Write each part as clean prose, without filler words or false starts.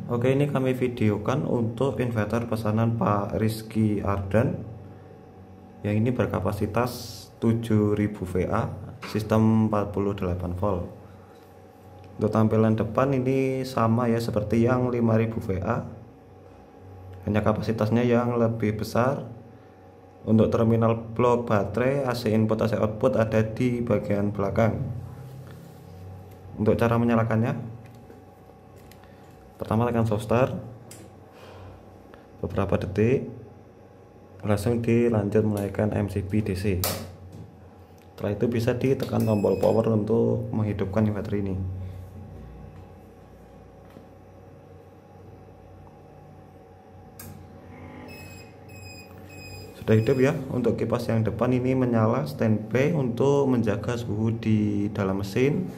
Oke, ini kami videokan untuk inverter pesanan Pak Rizky Ardan yang ini berkapasitas 7000 VA, sistem 48 volt. Untuk tampilan depan ini sama ya seperti yang 5000 VA, hanya kapasitasnya yang lebih besar. Untuk terminal blok baterai, AC input AC output ada di bagian belakang. Untuk cara menyalakannya, pertama tekan soft start beberapa detik, langsung dilanjut menaikkan MCB DC. Setelah itu bisa ditekan tombol power untuk menghidupkan inverter ini. Sudah hidup ya. Untuk kipas yang depan ini menyala standby untuk menjaga suhu di dalam mesin.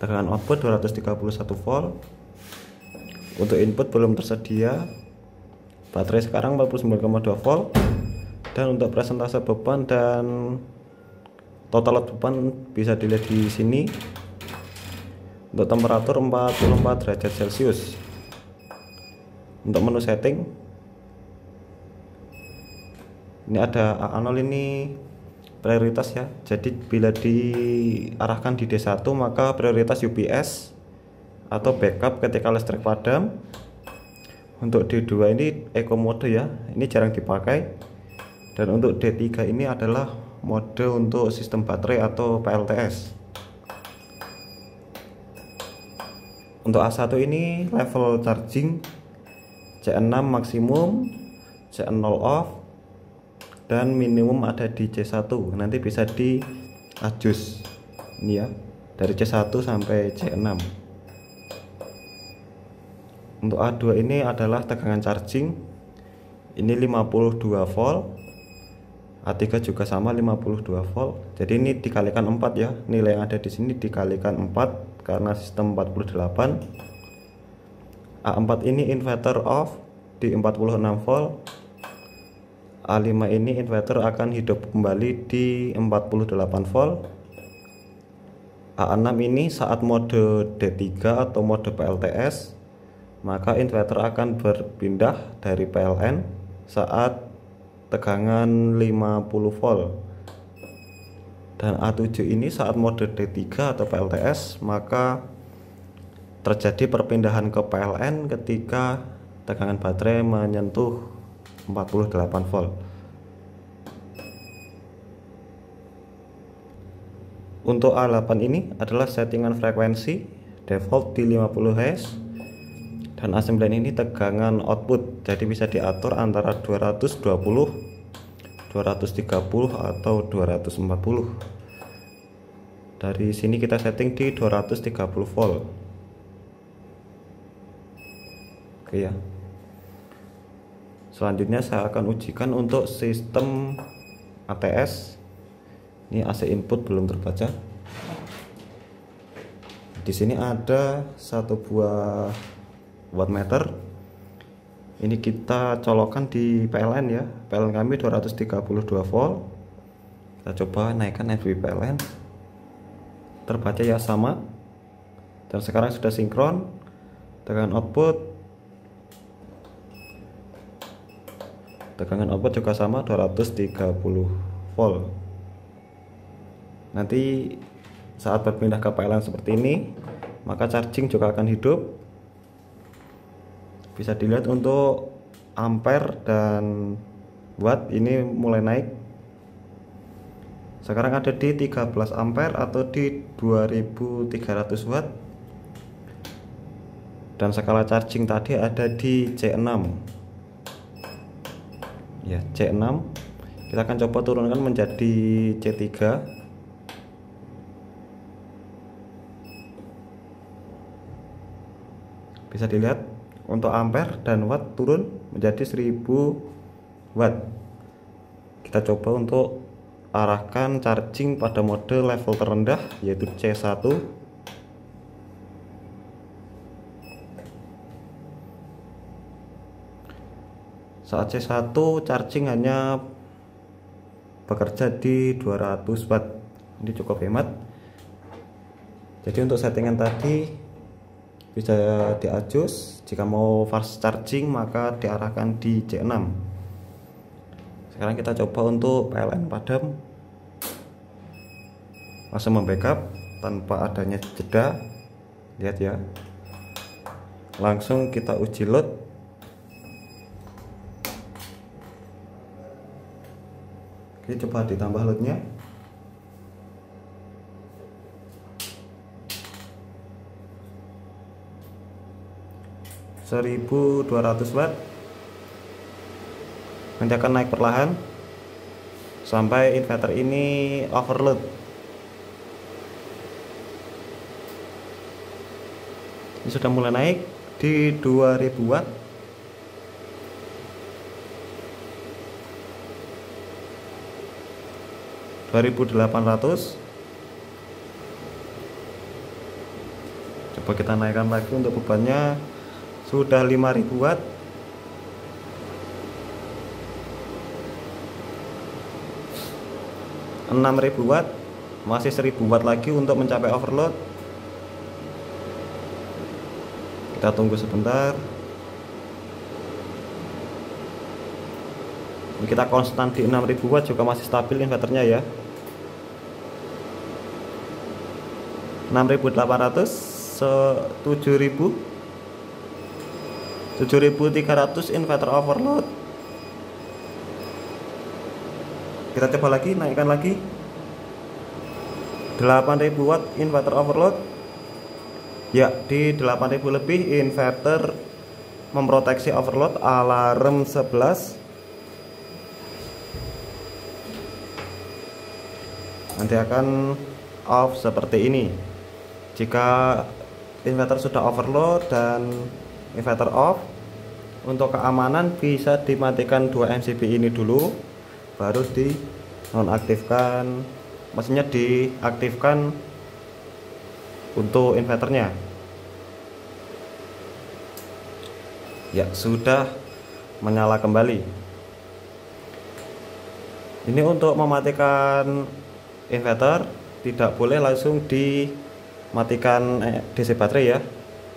Tegangan output 231 volt. Untuk input belum tersedia. Baterai sekarang 49,2 volt. Dan untuk presentase beban dan total load beban bisa dilihat di sini. Untuk temperatur 44 derajat Celcius. Untuk menu setting, ini ada A0, ini prioritas ya. Jadi bila diarahkan di D1 maka prioritas UPS atau backup ketika listrik padam. Untuk D2 ini eco mode ya, ini jarang dipakai. Dan untuk D3 ini adalah mode untuk sistem baterai atau PLTS. Untuk A1 ini level charging C6 maksimum, C0 off, dan minimum ada di C1. Nanti bisa di adjust ini ya, dari C1 sampai C6. Untuk A2 ini adalah tegangan charging, ini 52 volt. A3 juga sama 52 volt. Jadi ini dikalikan 4 ya, nilai yang ada di sini dikalikan 4 karena sistem 48. A4 ini inverter off di 46 volt. A5 ini inverter akan hidup kembali di 48 volt. A6 ini saat mode D3 atau mode PLTS, maka inverter akan berpindah dari PLN saat tegangan 50 volt. Dan A7 ini saat mode D3 atau PLTS, maka terjadi perpindahan ke PLN ketika tegangan baterai menyentuh 48 volt. Untuk A8 ini adalah settingan frekuensi default di 50 Hz. Dan A9 ini tegangan output, jadi bisa diatur antara 220, 230 atau 240. Dari sini kita setting di 230 volt. Oke ya. Selanjutnya saya akan ujikan untuk sistem ATS. Ini AC input belum terbaca. Di sini ada satu buah wattmeter. Ini kita colokkan di PLN ya. PLN kami 232 volt. Kita coba naikkan FB PLN. Terbaca ya, sama. Dan sekarang sudah sinkron. Tegangan output juga sama 230 volt. Nanti saat berpindah ke PLN seperti ini, maka charging juga akan hidup. Bisa dilihat untuk ampere dan watt ini mulai naik. Sekarang ada di 13 ampere atau di 2300 watt. Dan skala charging tadi ada di C6. Ya, C6. Kita akan coba turunkan menjadi C3. Bisa dilihat untuk ampere dan watt turun menjadi 1000 watt. Kita coba untuk arahkan charging pada mode level terendah yaitu C1. Saat C1 charging hanya bekerja di 200 watt. Ini cukup hemat. Jadi untuk settingan tadi bisa diadjust. Jika mau fast charging maka diarahkan di C6. Sekarang kita coba untuk PLN padam, langsung membackup tanpa adanya jeda. Lihat ya, langsung kita uji load. Oke, coba ditambah loadnya. (1200 watt). Nanti akan naik perlahan sampai inverter ini overload. Ini sudah mulai naik di 2000 watt. (2800). Coba kita naikkan lagi untuk bebannya. Sudah 5000 watt. (6000 watt). Masih 1000 watt lagi untuk mencapai overload. Kita tunggu sebentar. Ini kita konstan di 6000 watt juga masih stabil inverternya ya. 6800, 7300 inverter overload. Kita coba lagi, naikkan lagi. 8000 watt inverter overload. Ya, di 8000 lebih inverter memproteksi overload. Alarm 11. Nanti akan off seperti ini. Jika inverter sudah overload dan inverter off, untuk keamanan bisa dimatikan 2 MCB ini dulu, baru di nonaktifkan, maksudnya diaktifkan untuk inverternya. Ya, sudah menyala kembali. Ini untuk mematikan inverter tidak boleh langsung dimatikan DC baterai ya.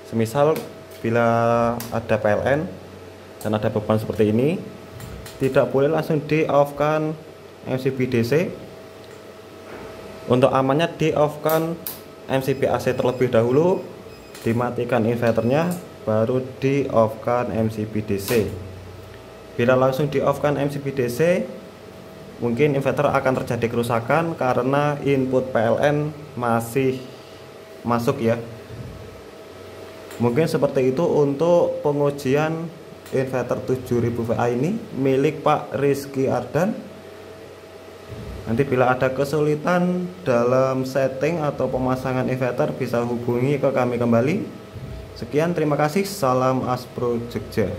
Semisal bila ada PLN dan ada beban seperti ini, tidak boleh langsung di off kan MCB DC. Untuk amannya di off kan MCB AC terlebih dahulu, dimatikan inverternya, baru di off kan MCB DC. Bila langsung di off kan MCB DC, mungkin inverter akan terjadi kerusakan karena input PLN masih masuk ya. Mungkin seperti itu untuk pengujian inverter 7000 VA ini milik Pak Rizky Ardan. Nanti bila ada kesulitan dalam setting atau pemasangan inverter bisa hubungi ke kami kembali. Sekian, terima kasih. Salam Aspro Jogja.